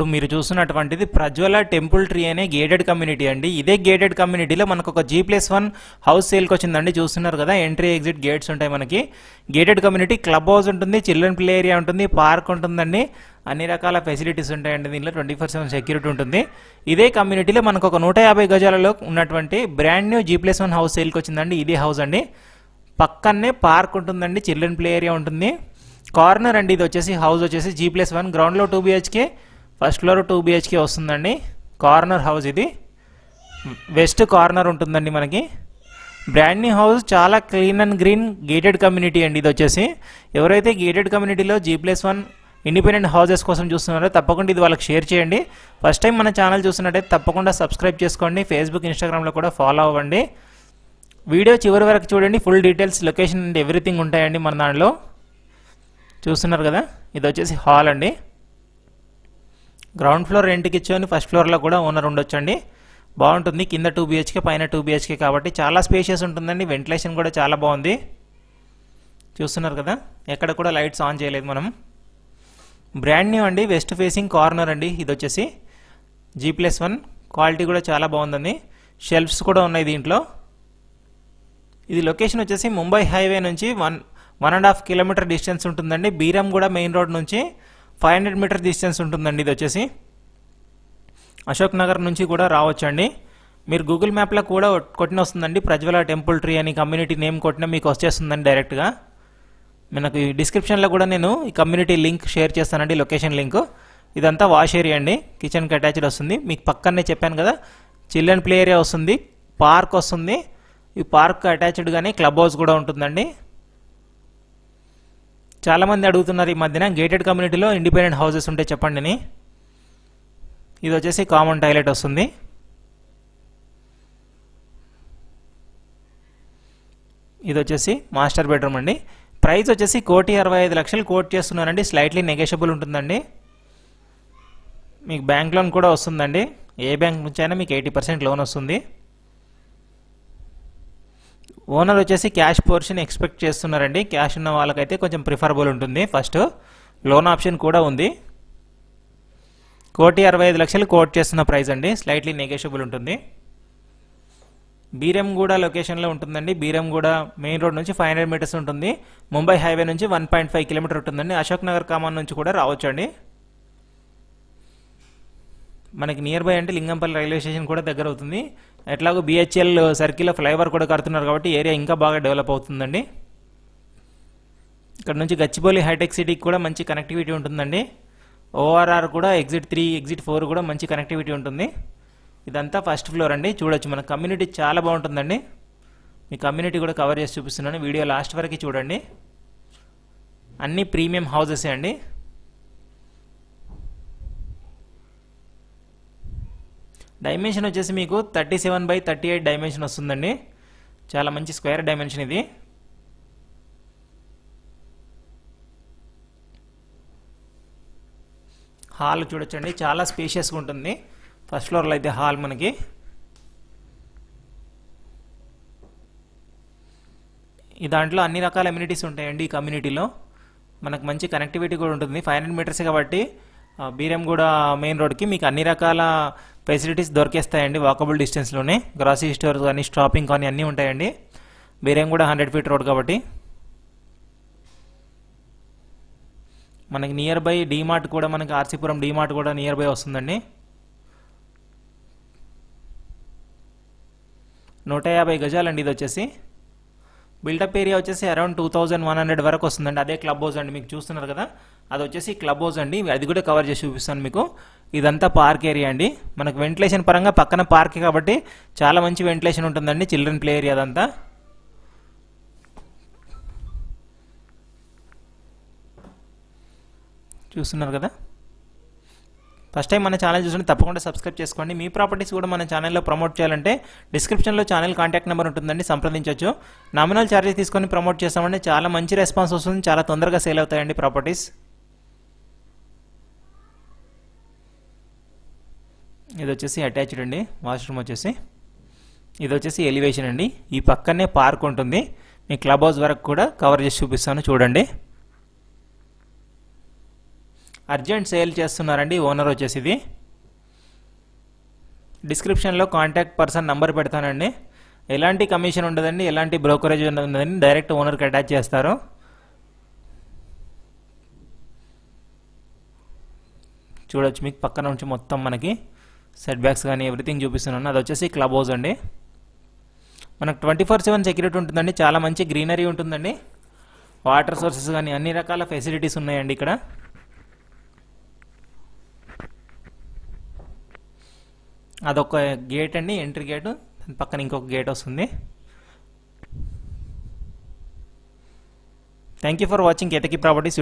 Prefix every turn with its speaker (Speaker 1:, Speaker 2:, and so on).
Speaker 1: ఇప్పుడు మీరు చూస్తున్నటువంటిది Prajwala temple tree అనే గేటెడ్ కమ్యూనిటీ అండి. ఇదే గేటెడ్ కమ్యూనిటీలో మనకు ఒక G+1 హౌస్ సేల్కి వచ్చిందండి. చూస్తున్నారు కదా, ఎంట్రీ ఎగ్జిట్ గేట్స్ ఉంటాయి మనకి. గేటెడ్ కమ్యూనిటీ, క్లబ్ హౌస్ ఉంటుంది, చిల్డ్రన్ ప్లే ఏరియా ఉంటుంది, పార్క్ ఉంటుందండి, అన్ని రకాల ఫెసిలిటీస్ ఉంటాయండి. దీనిలో 24/7 సెక్యూరిటీ ఉంటుంది. ఇదే కమ్యూనిటీలో మనకు ఒక 150 గజాలలో ఉన్నటువంటి బ్రాండ్ న్యూ G+1 హౌస్ సేల్కి వచ్చిందండి. ఇదే హౌస్ అండి. పక్కనే పార్క్ ఉంటుందండి, చిల్డ్రన్ ప్లే ఏరియా ఉంటుంది, కార్నర్ అండి. ఇది వచ్చేసి హౌస్ వచ్చేసి G+1, గ్రౌండ్లో 2 BHK, ఫస్ట్ ఫ్లోర్ 2 BHK వస్తుందండి. కార్నర్ హౌస్ ఇది, వెస్ట్ కార్నర్ ఉంటుందండి మనకి. బ్రాండ్ న్యూ హౌస్, చాలా clean and green gated community అండి. ఇది వచ్చేసి ఎవరైతే గేటెడ్ కమ్యూనిటీలో G+1 ఇండిపెండెంట్ హౌసెస్ కోసం చూస్తున్నారో తప్పకుండా ఇది వాళ్ళకి షేర్ చేయండి. ఫస్ట్ టైం మన ఛానల్ చూస్తున్నట్టయితే తప్పకుండా సబ్స్క్రైబ్ చేసుకోండి. ఫేస్బుక్, ఇన్స్టాగ్రామ్లో కూడా ఫాలో అవ్వండి. వీడియో చివరి వరకు చూడండి. Full details, location and everything ఉంటాయండి మన దాంట్లో. చూస్తున్నారు కదా, ఇది వచ్చేసి హాల్ అండి. గ్రౌండ్ ఫ్లోర్ రెంట్కి ఇచ్చాను, ఫస్ట్ ఫ్లోర్లో కూడా ఓనర్ ఉండొచ్చండి. బాగుంటుంది. కింద 2 BHK, పైన 2 BHK కాబట్టి చాలా స్పేషియస్ ఉంటుందండి. వెంటిలేషన్ కూడా చాలా బాగుంది. చూస్తున్నారు కదా, ఎక్కడ కూడా లైట్స్ ఆన్ చేయలేదు మనం. బ్రాండ్ న్యూ అండి, వెస్ట్ ఫేసింగ్ కార్నర్ అండి. ఇది వచ్చేసి G+1, క్వాలిటీ కూడా చాలా బాగుందండి. షెల్ఫ్స్ కూడా ఉన్నాయి దీంట్లో. ఇది లొకేషన్ వచ్చేసి ముంబై హైవే నుంచి 1.5 కిలోమీటర్ డిస్టెన్స్ ఉంటుందండి. బీరంగూడ మెయిన్ రోడ్ నుంచి 500 మీటర్ డిస్టెన్స్ ఉంటుందండి. ఇది వచ్చేసి అశోక్ నగర్ నుంచి కూడా రావచ్చండి. మీరు గూగుల్ మ్యాప్లో కూడా కొట్టిన వస్తుందండి, ప్రజ్వల టెంపుల్ ట్రీ అని కమ్యూనిటీ నేమ్ కొట్టిన మీకు వచ్చేస్తుందండి డైరెక్ట్గా. మనకు ఈ డిస్క్రిప్షన్లో కూడా నేను ఈ కమ్యూనిటీ లింక్ షేర్ చేస్తానండి, లొకేషన్ లింక్. ఇదంతా వాష్ ఏరియా అండి, కిచెన్కి అటాచ్డ్ వస్తుంది. మీకు పక్కనే చెప్పాను కదా, చిల్డ్రన్ ప్లే ఏరియా వస్తుంది, పార్క్ వస్తుంది. ఈ పార్క్ అటాచ్డ్గానే క్లబ్ హౌస్ కూడా ఉంటుందండి. చాలామంది అడుగుతున్నారు ఈ మధ్యన గేటెడ్ కమ్యూనిటీలో ఇండిపెండెంట్ హౌసెస్ ఉంటే చెప్పండి అని. ఇది వచ్చేసి కామన్ టాయిలెట్ వస్తుంది. ఇది వచ్చేసి మాస్టర్ బెడ్రూమ్ అండి. ప్రైస్ వచ్చేసి 1,65,00,000 కోట్ చేస్తున్నానండి. స్లైట్లీ నెగోషియబుల్ ఉంటుందండి. మీకు బ్యాంక్ లోన్ కూడా వస్తుందండి. ఏ బ్యాంక్ నుంచి అయినా మీకు 80% లోన్ వస్తుంది. ఓనర్ వచ్చేసి క్యాష్ పోర్షన్ ఎక్స్పెక్ట్ చేస్తున్నారండి. క్యాష్ ఉన్న వాళ్ళకైతే కొంచెం ప్రిఫరబుల్ ఉంటుంది. ఫస్ట్ లోన్ ఆప్షన్ కూడా ఉంది. 1,65,00,000 కోట్ చేస్తున్న ప్రైస్ అండి. స్లైట్లీ నెగోషియబుల్ ఉంటుంది. బీరంగూడ లొకేషన్లో ఉంటుందండి. బీరంగూడ మెయిన్ రోడ్ నుంచి 500 మీటర్స్ ఉంటుంది. ముంబై హైవే నుంచి 1.5 కిలోమీటర్ ఉంటుందండి. అశోక్ నగర్ కామన్ నుంచి కూడా రావచ్చండి. మనకి నియర్ బై అంటే లింగంపల్లి రైల్వే స్టేషన్ కూడా దగ్గర అవుతుంది. ఎట్లాగో BHL సర్కిల్లో ఫ్లైఓవర్ కూడా కడుతున్నారు కాబట్టి ఏరియా ఇంకా బాగా డెవలప్ అవుతుందండి. ఇక్కడ నుంచి గచ్చిబౌలి హైటెక్ సిటీకి కూడా మంచి కనెక్టివిటీ ఉంటుందండి. ORR కూడా ఎగ్జిట్ 3, ఎగ్జిట్ 4 కూడా మంచి కనెక్టివిటీ ఉంటుంది. ఇదంతా ఫస్ట్ ఫ్లోర్ అండి. చూడొచ్చు, మన కమ్యూనిటీ చాలా బాగుంటుందండి. మీ కమ్యూనిటీ కూడా కవర్ చేసి చూపిస్తున్నాను. వీడియో లాస్ట్ వరకు చూడండి. అన్ని ప్రీమియం హౌసెస్ అండి. డైమెన్షన్ వచ్చేసి మీకు 37/38 డైమెన్షన్ వస్తుందండి. చాలా మంచి స్క్వేర్ డైమెన్షన్ ఇది. హాల్ చూడొచ్చండి, చాలా స్పేషియస్గా ఉంటుంది. ఫస్ట్ ఫ్లోర్లో అయితే హాల్ మనకి. ఈ దాంట్లో అన్ని రకాల అమ్యూనిటీస్ ఉంటాయండి. ఈ కమ్యూనిటీలో మనకు మంచి కనెక్టివిటీ కూడా ఉంటుంది. 500 మీటర్స్ కాబట్టి బీరంగూడ మెయిన్ రోడ్కి మీకు అన్ని రకాల ఫెసిలిటీస్ దొరికేస్తాయండి. వాకబుల్ డిస్టెన్స్లోనే గ్రాసరీ స్టోర్స్ కానీ, షాపింగ్ కానీ అన్నీ ఉంటాయండి. బీరంగూడ 100 ఫీట్ రోడ్ కాబట్టి. మనకి నియర్ బై డీమార్ట్ కూడా, మనకి ఆర్సీపురం డీమార్ట్ కూడా నియర్ బై వస్తుందండి. 150 గజాలండి. ఇది వచ్చేసి బిల్డప్ ఏరియా వచ్చేసి అరౌండ్ 2,100 వరకు వస్తుందండి. అదే క్లబ్ హౌస్ అండి, మీకు చూస్తున్నారు కదా, అది వచ్చేసి క్లబ్ హౌస్ అండి. అది కూడా కవర్ చేసి చూపిస్తాను మీకు. ఇదంతా పార్క్ ఏరియా అండి. మనకు వెంటిలేషన్ పరంగా పక్కన పార్క్ కాబట్టి చాలా మంచి వెంటిలేషన్ ఉంటుందండి. చిల్డ్రన్ ప్లే ఏరియా అదంతా. చూస్తున్నారు కదా, ఫస్ట్ టైం మన ఛానల్ చూస్తుంటే తప్పకుండా సబ్స్క్రైబ్ చేసుకోండి. మీ ప్రాపర్టీస్ కూడా మన ఛానల్లో ప్రమోట్ చేయాలంటే డిస్క్రిప్షన్లో ఛానల్ కాంటాక్ట్ నెంబర్ ఉంటుందండి, సంప్రదించవచ్చు. నామినల్ ఛార్జెస్ తీసుకొని ప్రమోట్ చేస్తామంటే చాలా మంచి రెస్పాన్స్ వస్తుంది. చాలా తొందరగా సేల్ అవుతాయండి ప్రాపర్టీస్. ఇది వచ్చేసి అటాచ్డ్ అండి. వాష్రూమ్ వచ్చేసి ఇది వచ్చేసి ఎలివేషన్ అండి. ఈ పక్కనే పార్క్ ఉంటుంది. మీ క్లబ్ హౌస్ వరకు కూడా కవర్ చేసి చూపిస్తాను చూడండి. అర్జెంట్ సేల్ చేస్తున్నారండి ఓనర్ వచ్చేసి. ఇది డిస్క్రిప్షన్లో కాంటాక్ట్ పర్సన్ నంబర్ పెడతానండి. ఎలాంటి కమిషన్ ఉండదండి, ఎలాంటి బ్రోకరేజ్ ఉండదండి, డైరెక్ట్ ఓనర్కి అటాచ్ చేస్తారు. చూడొచ్చు మీకు పక్కన నుంచి మొత్తం మనకి సెట్ బ్యాక్స్ కానీ ఎవ్రీథింగ్ చూపిస్తున్నాను. అది వచ్చేసి క్లబ్ హౌస్ అండి. మనకు 24/7 సెక్యూరిటీ ఉంటుందండి. చాలా మంచి గ్రీనరీ ఉంటుందండి. వాటర్ సోర్సెస్ కానీ అన్ని రకాల ఫెసిలిటీస్ ఉన్నాయండి ఇక్కడ. అదొక గేట్ అండి, ఎంట్రీ గేటు. పక్కన ఇంకొక గేట్ వస్తుంది. Thank you for watching Ketaki properties.